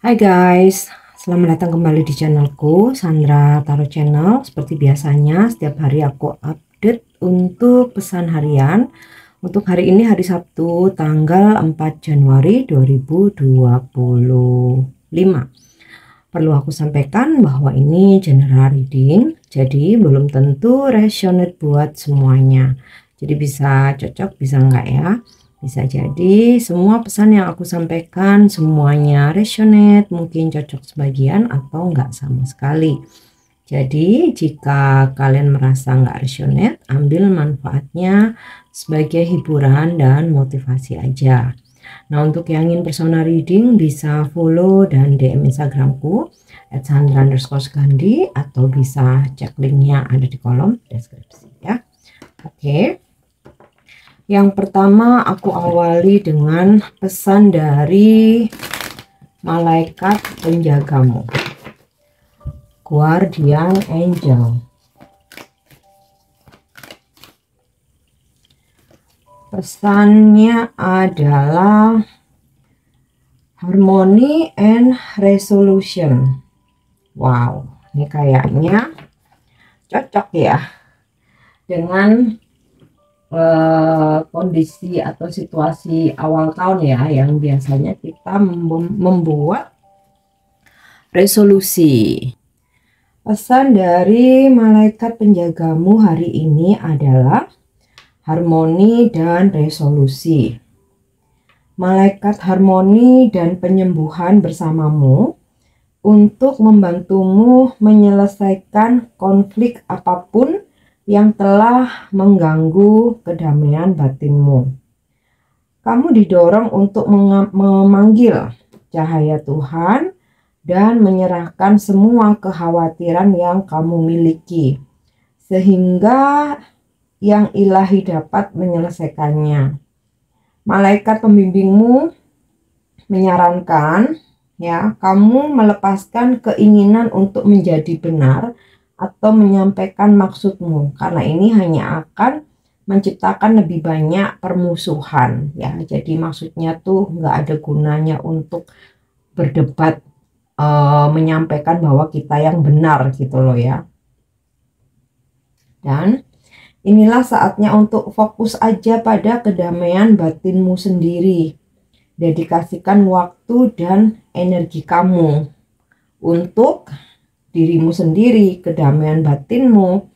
Hai guys, selamat datang kembali di channelku Sandra Tarot Channel. Seperti biasanya setiap hari aku update untuk pesan harian. Untuk hari ini hari Sabtu tanggal 4 Januari 2025. Perlu aku sampaikan bahwa ini general reading, jadi belum tentu resonate buat semuanya. Jadi bisa cocok, bisa enggak ya. Bisa jadi semua pesan yang aku sampaikan semuanya resonate, mungkin cocok sebagian atau enggak sama sekali. Jadi jika kalian merasa enggak resonate, ambil manfaatnya sebagai hiburan dan motivasi aja. Nah, untuk yang ingin personal reading bisa follow dan DM Instagramku @sandra_gandhi atau bisa cek linknya ada di kolom deskripsi ya. Oke. Yang pertama aku awali dengan pesan dari malaikat penjagamu, Guardian Angel. Pesannya adalah harmony and resolution. Wow, ini kayaknya cocok ya dengan kondisi atau situasi awal tahun ya, yang biasanya kita membuat resolusi. Pesan dari malaikat penjagamu hari ini adalah harmoni dan resolusi. Malaikat harmoni dan penyembuhan bersamamu untuk membantumu menyelesaikan konflik apapun yang telah mengganggu kedamaian batinmu. Kamu didorong untuk memanggil cahaya Tuhan dan menyerahkan semua kekhawatiran yang kamu miliki, sehingga yang ilahi dapat menyelesaikannya. Malaikat pembimbingmu menyarankan ya, kamu melepaskan keinginan untuk menjadi benar atau menyampaikan maksudmu, karena ini hanya akan menciptakan lebih banyak permusuhan ya. Jadi maksudnya tuh nggak ada gunanya untuk berdebat, menyampaikan bahwa kita yang benar gitu loh ya. Dan inilah saatnya untuk fokus aja pada kedamaian batinmu sendiri. Dedikasikan waktu dan energi kamu untuk dirimu sendiri, kedamaian batinmu,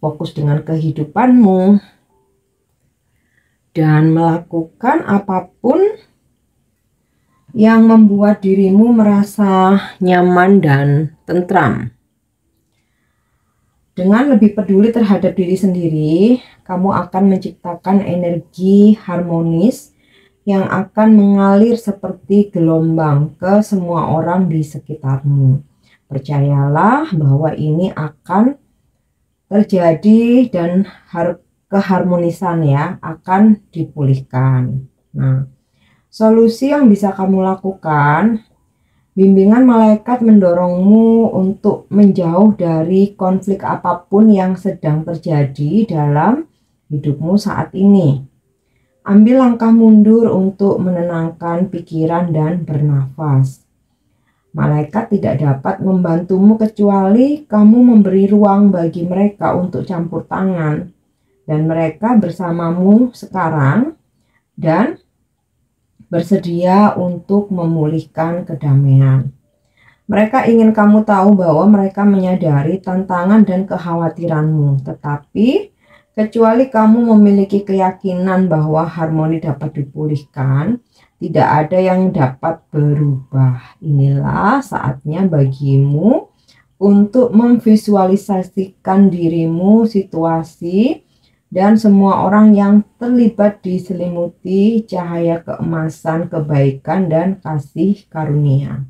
fokus dengan kehidupanmu, dan melakukan apapun yang membuat dirimu merasa nyaman dan tentram. Dengan lebih peduli terhadap diri sendiri, kamu akan menciptakan energi harmonis yang akan mengalir seperti gelombang ke semua orang di sekitarmu. Percayalah bahwa ini akan terjadi dan keharmonisan ya akan dipulihkan. Nah, solusi yang bisa kamu lakukan, bimbingan malaikat mendorongmu untuk menjauh dari konflik apapun yang sedang terjadi dalam hidupmu saat ini. Ambil langkah mundur untuk menenangkan pikiran dan bernafas. Malaikat tidak dapat membantumu kecuali kamu memberi ruang bagi mereka untuk campur tangan, dan mereka bersamamu sekarang dan bersedia untuk memulihkan kedamaian. Mereka ingin kamu tahu bahwa mereka menyadari tantangan dan kekhawatiranmu, tetapi kecuali kamu memiliki keyakinan bahwa harmoni dapat dipulihkan, tidak ada yang dapat berubah. Inilah saatnya bagimu untuk memvisualisasikan dirimu, situasi, dan semua orang yang terlibat diselimuti cahaya keemasan, kebaikan, dan kasih karunia.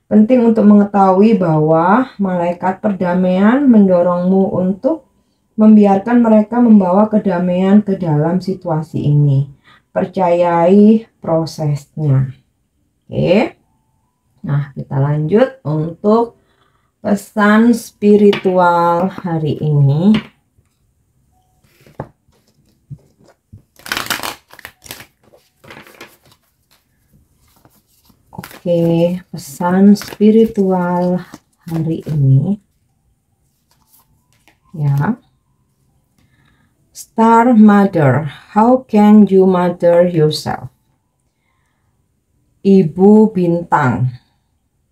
Penting untuk mengetahui bahwa malaikat perdamaian mendorongmu untuk membiarkan mereka membawa kedamaian ke dalam situasi ini. Percayai prosesnya. Oke. Nah, kita lanjut untuk pesan spiritual hari ini. Oke, pesan spiritual hari ini ya. Star Mother, how can you mother yourself? Ibu bintang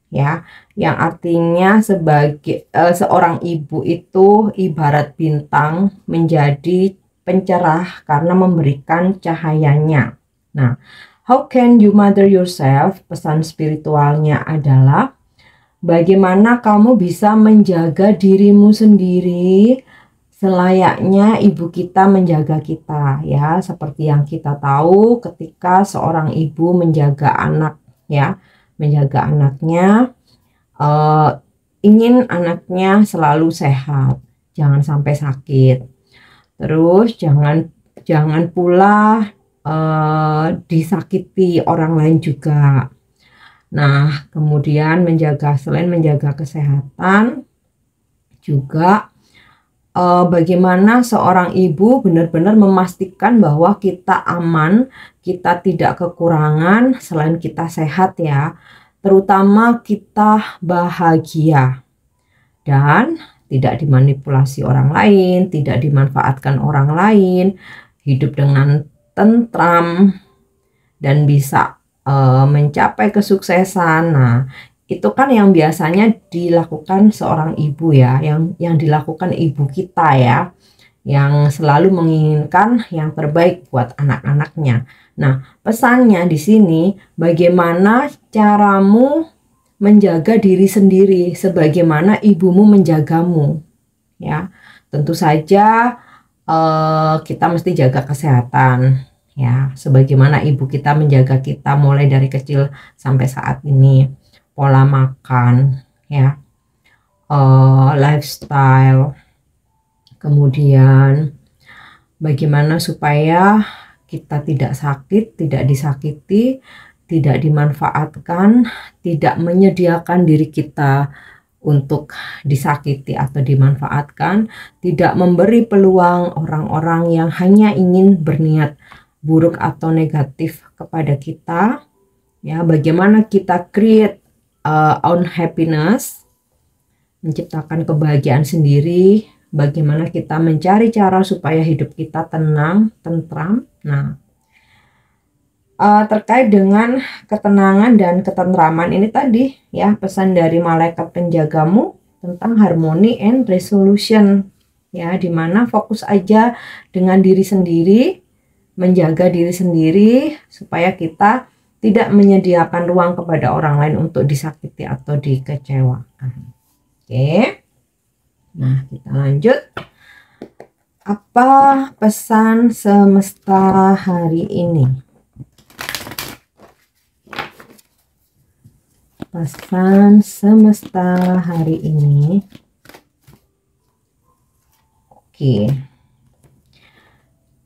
ya, yang artinya sebagai seorang ibu itu ibarat bintang menjadi pencerah karena memberikan cahayanya. Nah, how can you mother yourself? Pesan spiritualnya adalah bagaimana kamu bisa menjaga dirimu sendiri selayaknya ibu kita menjaga kita ya, seperti yang kita tahu ketika seorang ibu menjaga anak ya, menjaga anaknya, ingin anaknya selalu sehat, jangan sampai sakit, terus jangan pula disakiti orang lain juga. Nah, kemudian selain menjaga kesehatan juga bagaimana seorang ibu benar-benar memastikan bahwa kita aman, kita tidak kekurangan selain kita sehat ya, terutama kita bahagia dan tidak dimanipulasi orang lain, tidak dimanfaatkan orang lain, hidup dengan tentram dan bisa mencapai kesuksesan. Nah, itu kan yang biasanya dilakukan seorang ibu ya, yang dilakukan ibu kita ya, yang selalu menginginkan yang terbaik buat anak-anaknya. Nah, pesannya di sini bagaimana caramu menjaga diri sendiri sebagaimana ibumu menjagamu ya. Tentu saja kita mesti jaga kesehatan ya, sebagaimana ibu kita menjaga kita mulai dari kecil sampai saat ini. Pola makan ya, lifestyle, kemudian bagaimana supaya kita tidak sakit, tidak disakiti, tidak dimanfaatkan, tidak menyediakan diri kita untuk disakiti atau dimanfaatkan, tidak memberi peluang orang-orang yang hanya ingin berniat buruk atau negatif kepada kita ya. Bagaimana kita create own happiness, menciptakan kebahagiaan sendiri, bagaimana kita mencari cara supaya hidup kita tenang, tentram. Nah, terkait dengan ketenangan dan ketentraman ini tadi ya, pesan dari malaikat penjagamu tentang harmony and resolution ya, dimana fokus aja dengan diri sendiri, menjaga diri sendiri supaya kita tidak menyediakan ruang kepada orang lain untuk disakiti atau dikecewakan. Oke. Nah, kita lanjut. Apa pesan semesta hari ini? Pesan semesta hari ini. Oke.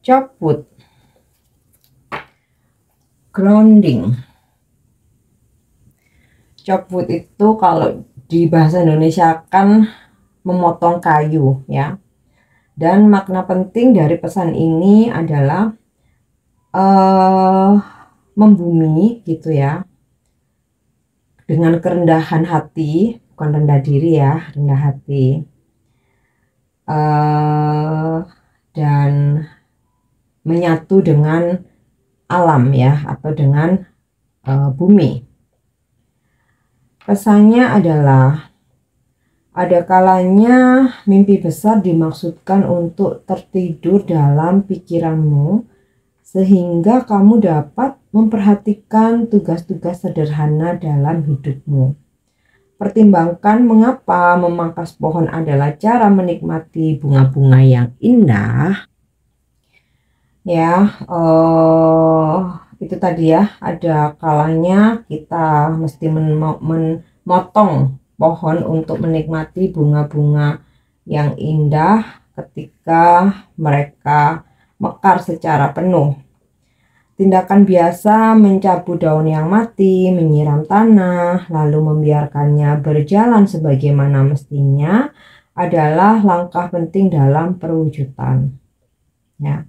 Copwood. Grounding. Chopwood itu kalau di bahasa Indonesia kan memotong kayu ya. Dan makna penting dari pesan ini adalah membumi gitu ya. Dengan kerendahan hati, bukan rendah diri ya, rendah hati. Dan menyatu dengan alam ya, atau dengan bumi. Pesannya adalah ada kalanya mimpi besar dimaksudkan untuk tertidur dalam pikiranmu sehingga kamu dapat memperhatikan tugas-tugas sederhana dalam hidupmu. Pertimbangkan mengapa memangkas pohon adalah cara menikmati bunga-bunga yang indah. Ya, itu tadi ya, ada kalanya kita mesti memotong pohon untuk menikmati bunga-bunga yang indah ketika mereka mekar secara penuh. Tindakan biasa mencabut daun yang mati, menyiram tanah, lalu membiarkannya berjalan sebagaimana mestinya adalah langkah penting dalam perwujudan. Ya.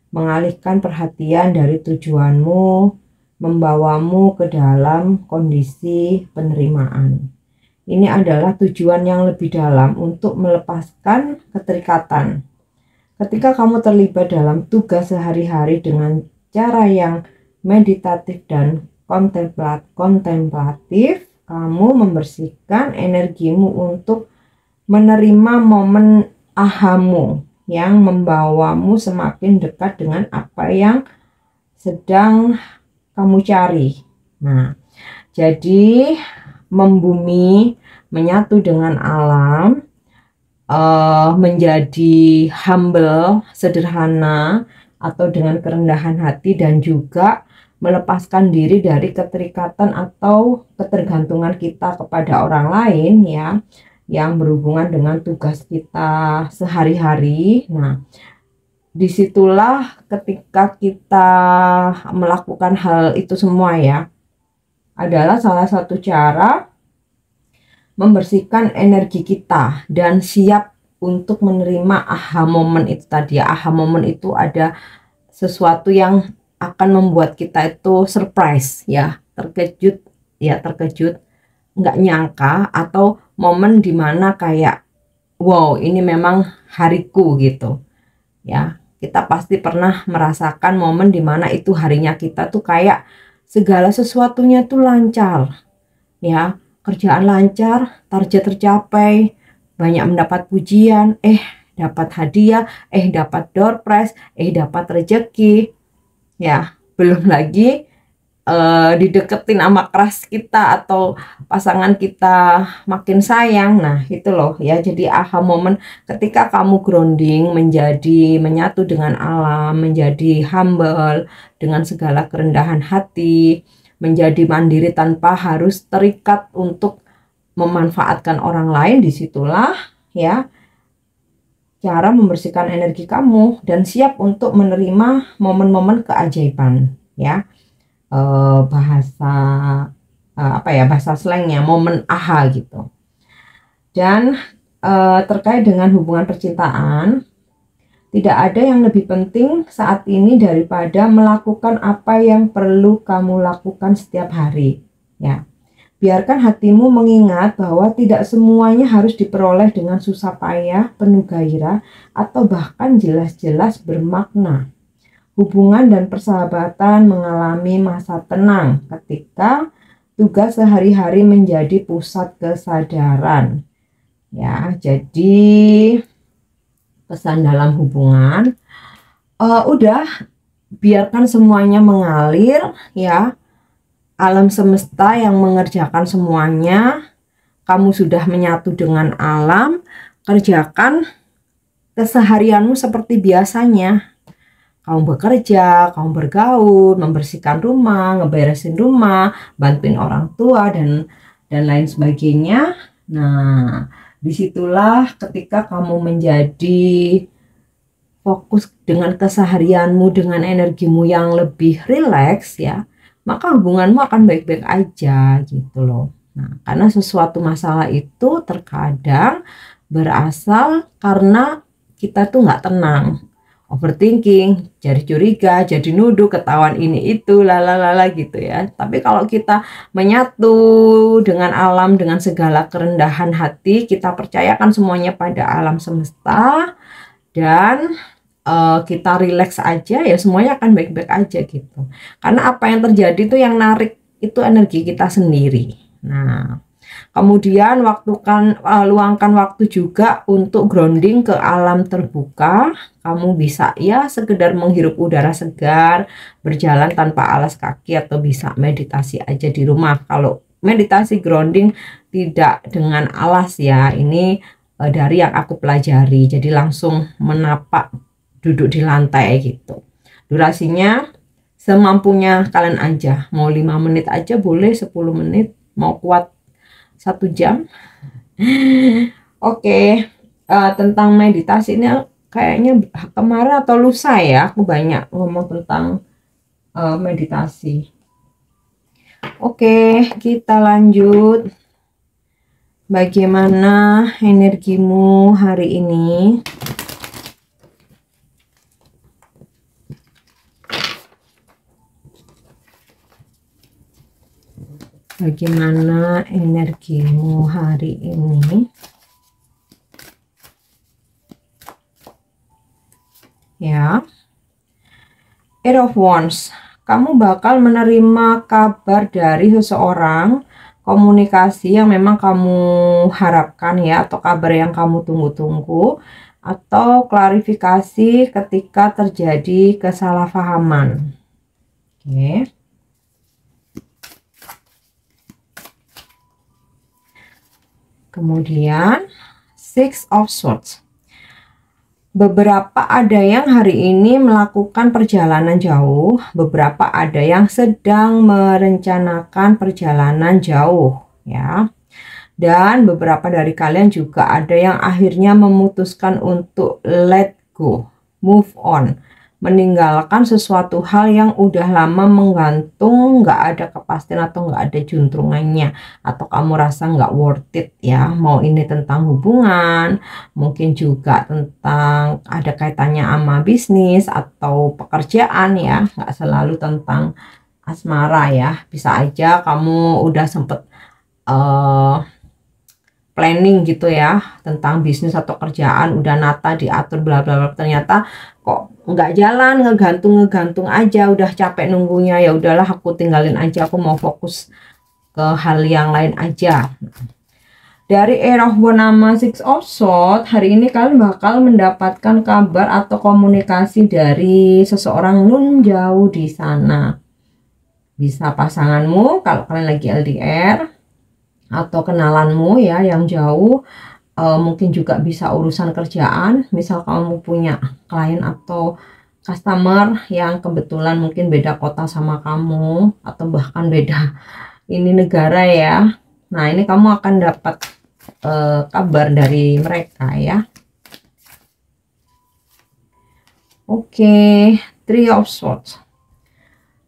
Mengalihkan perhatian dari tujuanmu membawamu ke dalam kondisi penerimaan. Ini adalah tujuan yang lebih dalam untuk melepaskan keterikatan. Ketika kamu terlibat dalam tugas sehari-hari dengan cara yang meditatif dan kontemplatif, kamu membersihkan energimu untuk menerima momen ahamu yang membawamu semakin dekat dengan apa yang sedang kamu cari. Nah, jadi membumi, menyatu dengan alam, menjadi humble, sederhana, atau dengan kerendahan hati, dan juga melepaskan diri dari keterikatan atau ketergantungan kita kepada orang lain ya, yang berhubungan dengan tugas kita sehari-hari. Nah, disitulah ketika kita melakukan hal itu semua ya, adalah salah satu cara membersihkan energi kita dan siap untuk menerima aha moment itu tadi. Aha moment itu ada sesuatu yang akan membuat kita itu surprise ya, terkejut ya, terkejut, nggak nyangka, atau momen dimana kayak wow, ini memang hariku gitu ya. Kita pasti pernah merasakan momen dimana itu harinya kita tuh kayak segala sesuatunya tuh lancar ya, kerjaan lancar, target tercapai, banyak mendapat pujian, dapat hadiah, dapat door prize, dapat rezeki ya. Belum lagi dideketin sama keras kita atau pasangan kita makin sayang. Nah, itu loh ya. Jadi aha moment ketika kamu grounding, menjadi menyatu dengan alam, menjadi humble dengan segala kerendahan hati, menjadi mandiri tanpa harus terikat untuk memanfaatkan orang lain. Disitulah ya cara membersihkan energi kamu dan siap untuk menerima momen-momen keajaiban ya. Bahasa bahasa slangnya momen aha gitu. Dan terkait dengan hubungan percintaan, tidak ada yang lebih penting saat ini daripada melakukan apa yang perlu kamu lakukan setiap hari ya. Biarkan hatimu mengingat bahwa tidak semuanya harus diperoleh dengan susah payah, penuh gairah, atau bahkan jelas-jelas bermakna. Hubungan dan persahabatan mengalami masa tenang ketika tugas sehari-hari menjadi pusat kesadaran. Ya, jadi pesan dalam hubungan, udah biarkan semuanya mengalir ya. Alam semesta yang mengerjakan semuanya. Kamu sudah menyatu dengan alam, kerjakan keseharianmu seperti biasanya. Kamu bekerja, kamu bergaul, membersihkan rumah, ngeberesin rumah, bantuin orang tua, dan lain sebagainya. Nah, disitulah ketika kamu menjadi fokus dengan keseharianmu, dengan energimu yang lebih rileks ya, maka hubunganmu akan baik-baik aja gitu loh. Nah, karena sesuatu masalah itu terkadang berasal karena kita tuh nggak tenang, overthinking, jadi curiga, jadi nuduh, ketahuan ini itu, lalalala gitu ya. Tapi kalau kita menyatu dengan alam, dengan segala kerendahan hati, kita percayakan semuanya pada alam semesta, dan kita rileks aja ya, semuanya akan baik-baik aja gitu. Karena apa yang terjadi tuh yang narik itu energi kita sendiri. Nah, kemudian luangkan waktu juga untuk grounding ke alam terbuka. Kamu bisa ya sekedar menghirup udara segar, berjalan tanpa alas kaki, atau bisa meditasi aja di rumah. Kalau meditasi grounding tidak dengan alas ya, ini dari yang aku pelajari. Jadi langsung menapak, duduk di lantai gitu. Durasinya semampunya kalian aja. Mau 5 menit aja boleh, 10 menit, mau kuat 1 jam. Oke, tentang meditasi ini kayaknya kemarin atau lusa ya aku banyak ngomong tentang meditasi. Oke, kita lanjut. Bagaimana energimu hari ini? Bagaimana energimu hari ini? Ya, Eight of Wands. Kamu bakal menerima kabar dari seseorang, komunikasi yang memang kamu harapkan ya, atau kabar yang kamu tunggu-tunggu, atau klarifikasi ketika terjadi kesalahpahaman. Oke. Kemudian Six of Swords. Beberapa ada yang hari ini melakukan perjalanan jauh, beberapa ada yang sedang merencanakan perjalanan jauh ya. Dan beberapa dari kalian juga ada yang akhirnya memutuskan untuk let go, move on, meninggalkan sesuatu hal yang udah lama menggantung, nggak ada kepastian atau nggak ada juntrungannya, atau kamu rasa nggak worth it ya. Mau ini tentang hubungan, mungkin juga tentang ada kaitannya sama bisnis atau pekerjaan ya, nggak selalu tentang asmara ya. Bisa aja kamu udah sempet planning gitu ya tentang bisnis atau kerjaan, udah nata diatur bla bla bla, ternyata kok nggak jalan, ngegantung aja, udah capek nunggunya, ya udahlah aku tinggalin aja, aku mau fokus ke hal yang lain aja. Dari Eight of Wands sama Six of Swords, hari ini kalian bakal mendapatkan kabar atau komunikasi dari seseorang nun jauh di sana. Bisa pasanganmu kalau kalian lagi LDR, atau kenalanmu ya yang jauh, mungkin juga bisa urusan kerjaan, misal kamu punya klien atau customer yang kebetulan mungkin beda kota sama kamu, atau bahkan beda ini negara ya. Nah ini kamu akan dapat kabar dari mereka ya. Oke, Three of Swords.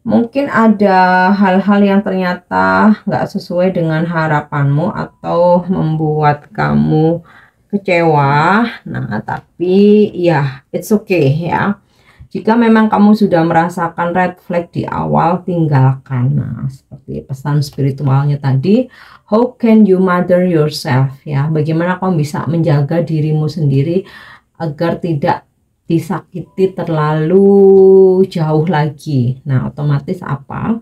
Mungkin ada hal-hal yang ternyata nggak sesuai dengan harapanmu atau membuat kamu kecewa. Nah, tapi ya it's okay ya. Jika memang kamu sudah merasakan red flag di awal, tinggalkan. Nah, seperti pesan spiritualnya tadi, how can you mother yourself ya? Bagaimana kamu bisa menjaga dirimu sendiri agar tidak disakiti terlalu jauh lagi. Nah, otomatis apa?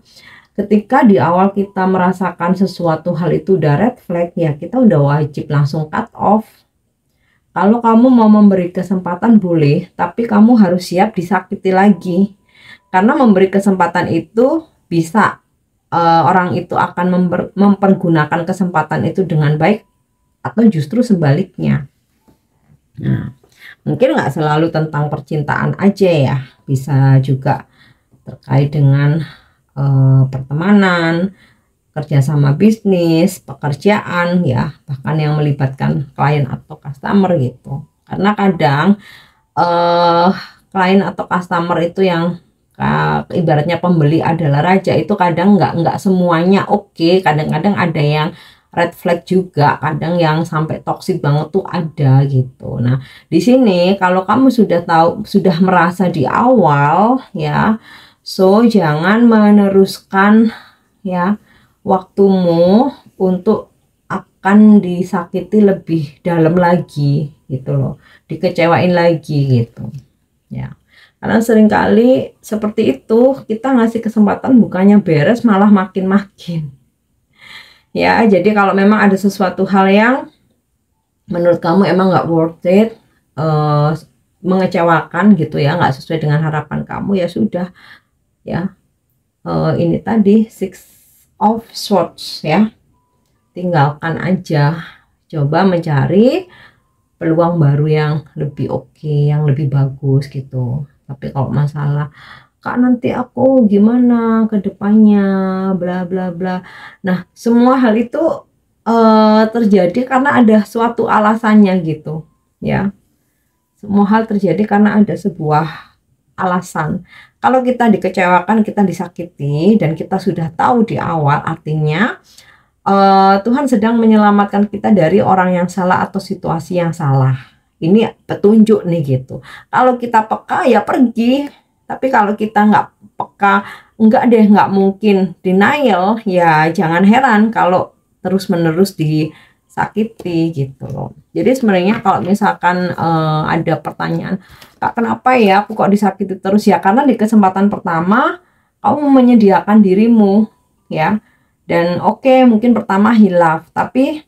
Ketika di awal kita merasakan sesuatu hal itu udah red flag ya, kita udah wajib langsung cut off. Kalau kamu mau memberi kesempatan boleh, tapi kamu harus siap disakiti lagi. Karena memberi kesempatan itu bisa orang itu akan mempergunakan kesempatan itu dengan baik, atau justru sebaliknya. Nah, mungkin nggak selalu tentang percintaan aja ya, bisa juga terkait dengan pertemanan, kerjasama bisnis, pekerjaan ya, bahkan yang melibatkan klien atau customer gitu. Karena kadang klien atau customer itu yang ibaratnya pembeli adalah raja, itu kadang nggak semuanya oke. Kadang-kadang ada yang red flag juga, kadang yang sampai toksik banget tuh ada gitu. Nah, di sini kalau kamu sudah tahu, sudah merasa di awal ya, so jangan meneruskan ya waktumu untuk akan disakiti lebih dalam lagi gitu loh, dikecewain lagi gitu ya. Karena seringkali seperti itu, kita ngasih kesempatan bukannya beres malah makin-makin. Ya, jadi kalau memang ada sesuatu hal yang menurut kamu emang nggak worth it, mengecewakan gitu ya, nggak sesuai dengan harapan kamu, ya sudah ya. Ini tadi Six of Swords ya, tinggalkan aja, coba mencari peluang baru yang lebih oke, yang lebih bagus gitu. Tapi kalau masalah Kak nanti aku gimana ke depannya bla bla bla, nah semua hal itu terjadi karena ada suatu alasannya gitu ya. Semua hal terjadi karena ada sebuah alasan. Kalau kita dikecewakan, kita disakiti, dan kita sudah tahu di awal, artinya Tuhan sedang menyelamatkan kita dari orang yang salah atau situasi yang salah. Ini petunjuk nih gitu. Kalau kita peka ya pergi, tapi kalau kita nggak peka, enggak deh, nggak mungkin denial, ya jangan heran kalau terus-menerus disakiti gitu loh. Jadi sebenarnya kalau misalkan ada pertanyaan, Kak, kenapa ya aku kok disakiti terus? Ya karena di kesempatan pertama kamu menyediakan dirimu, ya. Dan oke, mungkin pertama hilaf, tapi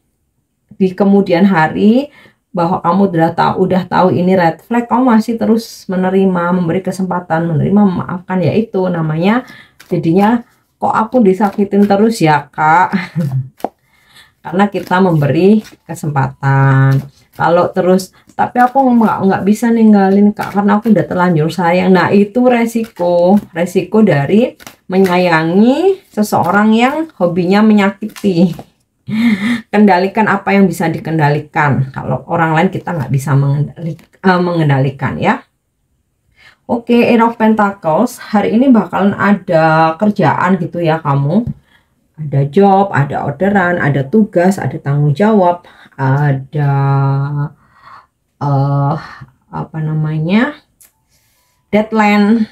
di kemudian hari bahwa kamu udah tahu ini red flag, kamu masih terus menerima, memberi kesempatan, menerima, memaafkan, ya itu namanya jadinya kok aku disakitin terus ya, Kak. Karena kita memberi kesempatan. Kalau terus tapi aku nggak bisa ninggalin, Kak, karena aku udah terlanjur sayang. Nah itu resiko dari menyayangi seseorang yang hobinya menyakiti. Kendalikan apa yang bisa dikendalikan. Kalau orang lain kita nggak bisa mengendalikan, ya. Oke, Eight of Pentacles hari ini bakalan ada kerjaan gitu ya kamu. Ada job, ada orderan, ada tugas, ada tanggung jawab, ada apa namanya, deadline.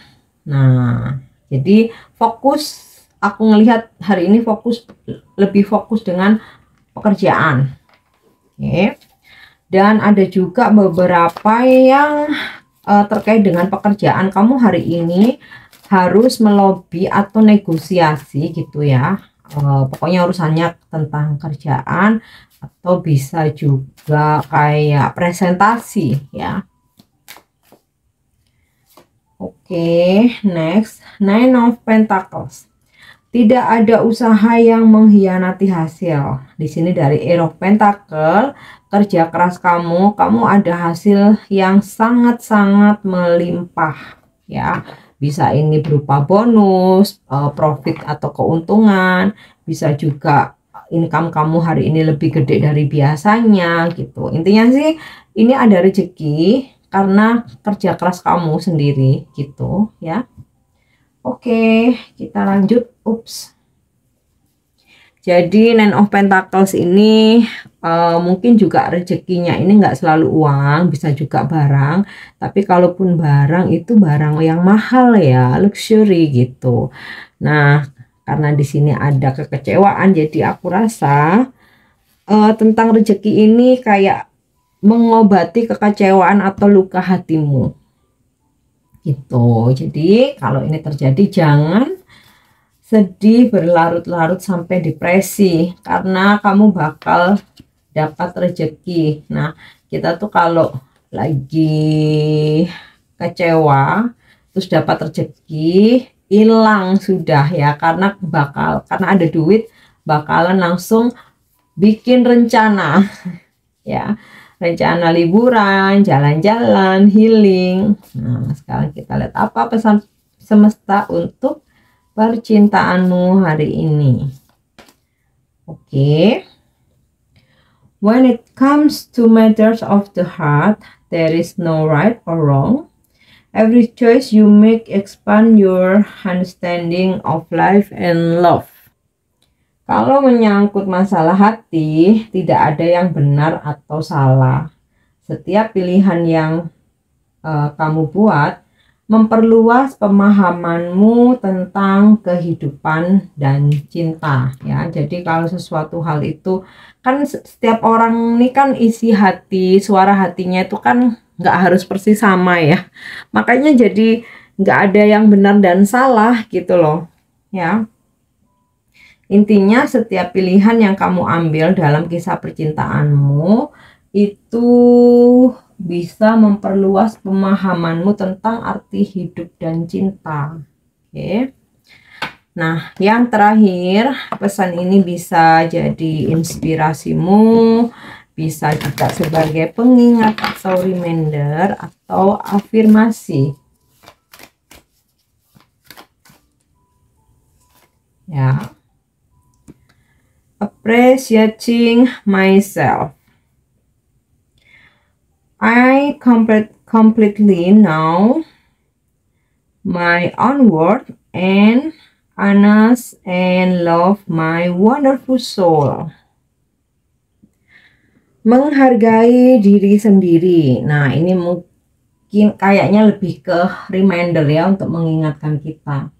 Nah, jadi fokus, aku ngelihat hari ini lebih fokus dengan pekerjaan. Oke. Dan ada juga beberapa yang terkait dengan pekerjaan kamu hari ini harus melobi atau negosiasi gitu ya. Pokoknya urusannya tentang kerjaan atau bisa juga kayak presentasi ya. Oke, next, Nine of Pentacles. Tidak ada usaha yang mengkhianati hasil. Di sini dari Eight of Pentacles, kerja keras kamu ada hasil yang sangat-sangat melimpah ya. Bisa ini berupa bonus, profit atau keuntungan, bisa juga income kamu hari ini lebih gede dari biasanya gitu. Intinya sih ini ada rezeki karena kerja keras kamu sendiri gitu ya. Oke, kita lanjut. Jadi Nine of Pentacles ini mungkin juga rezekinya ini nggak selalu uang, bisa juga barang. Tapi kalaupun barang itu barang yang mahal ya, luxury gitu. Nah, karena di sini ada kekecewaan, jadi aku rasa tentang rezeki ini kayak mengobati kekecewaan atau luka hatimu gitu. Jadi kalau ini terjadi jangan sedih berlarut-larut sampai depresi karena kamu bakal dapat rezeki. Nah, kita tuh kalau lagi kecewa terus dapat rezeki hilang sudah ya, karena ada duit bakalan langsung bikin rencana ya. Rencana liburan, jalan-jalan, healing. Nah, sekarang kita lihat apa pesan semesta untuk percintaanmu hari ini. Oke. When it comes to matters of the heart, there is no right or wrong. Every choice you make expand your understanding of life and love. Kalau menyangkut masalah hati, tidak ada yang benar atau salah. Setiap pilihan yang kamu buat memperluas pemahamanmu tentang kehidupan dan cinta ya. Jadi kalau sesuatu hal itu kan setiap orang ini kan isi hati, suara hatinya itu kan nggak harus persis sama ya. Makanya jadi nggak ada yang benar dan salah gitu loh ya. Intinya setiap pilihan yang kamu ambil dalam kisah percintaanmu itu bisa memperluas pemahamanmu tentang arti hidup dan cinta. Oke. Nah, yang terakhir, pesan ini bisa jadi inspirasimu, bisa juga sebagai pengingat atau reminder atau afirmasi. Ya. Appreciating myself. I completely know my own worth and honest and love my wonderful soul. Menghargai diri sendiri. Nah, ini mungkin kayaknya lebih ke reminder ya untuk mengingatkan kita.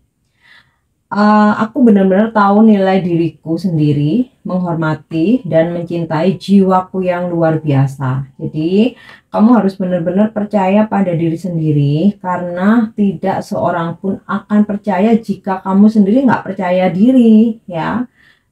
Aku benar-benar tahu nilai diriku sendiri, menghormati dan mencintai jiwaku yang luar biasa. Jadi, kamu harus benar-benar percaya pada diri sendiri, karena tidak seorang pun akan percaya jika kamu sendiri nggak percaya diri, ya.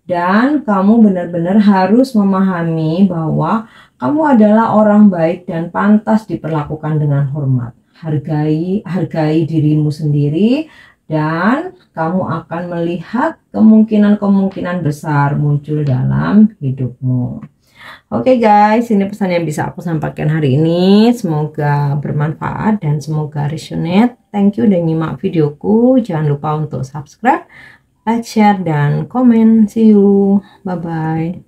Dan kamu benar-benar harus memahami bahwa kamu adalah orang baik dan pantas diperlakukan dengan hormat. Hargai dirimu sendiri, dan kamu akan melihat kemungkinan-kemungkinan besar muncul dalam hidupmu. Oke guys, ini pesan yang bisa aku sampaikan hari ini. Semoga bermanfaat dan semoga resonate. Thank you udah nyimak videoku. Jangan lupa untuk subscribe, like, share, dan komen. See you. Bye-bye.